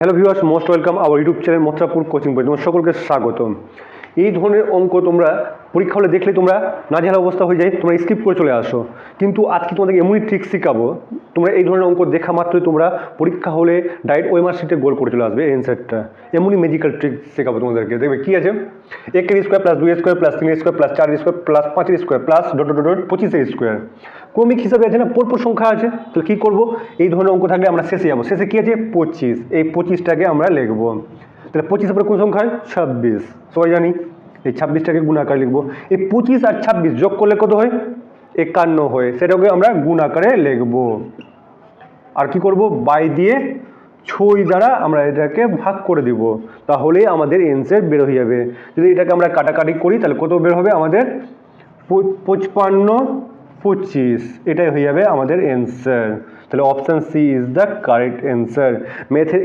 Hello viewers, most welcome our YouTube channel Mathurapur coaching বই। তোমার সকলকে স্বাগতম। এই ধরনের অঙ্ক তোমরা পরীক্ষা হলে দেখলে তোমরা নাজেহাল অবস্থা হয়ে যায়, তোমরা স্কিপ করে চলে আসো। কিন্তু আজকে তোমাদেরকে এমনই ট্রিক শেখাবো, তোমরা এই ধরনের অঙ্ক দেখা মাত্রই তোমরা পরীক্ষা হলে ডাইরেক্ট ওএমআর শিটে গোল করে চলে আসবে অ্যান্সারটা। এমনই ম্যাজিক্যাল ট্রিক শেখাবো তোমাদেরকে। দেখবে কী আছে, 1 square plus 2 square plus 3 square plus 4 square plus 5 square plus dot dot dot 25 square. ক্রমিক হিসাবে আছে না, পরপর সংখ্যা আছে। তাহলে কী করবো, এই ধরনের অঙ্ক থাকলে আমরা শেষে যাবো। শেষে কী আছে, 25। এই 25টাকে আমরা লিখবো। তাহলে 25 পরে কোন সংখ্যা হয়, 26। সবাই জানি এই 26টাকে গুণ আকারে লিখবো। এই 25 আর 26 যোগ করলে কত হয়, 51 হয়। সেটাকে আমরা গুণ আকারে লিখবো। আর কি করব, বাই দিয়ে 6 দ্বারা আমরা এটাকে ভাগ করে দিব, তাহলে আমাদের অ্যান্সার বের হয়ে যাবে। যদি এটাকে আমরা কাটাকাটি করি তাহলে কত বের হবে আমাদের, 55 25। এটাই হয়ে যাবে আমাদের অ্যান্সার। তাহলে option C is the correct answer. ম্যাথের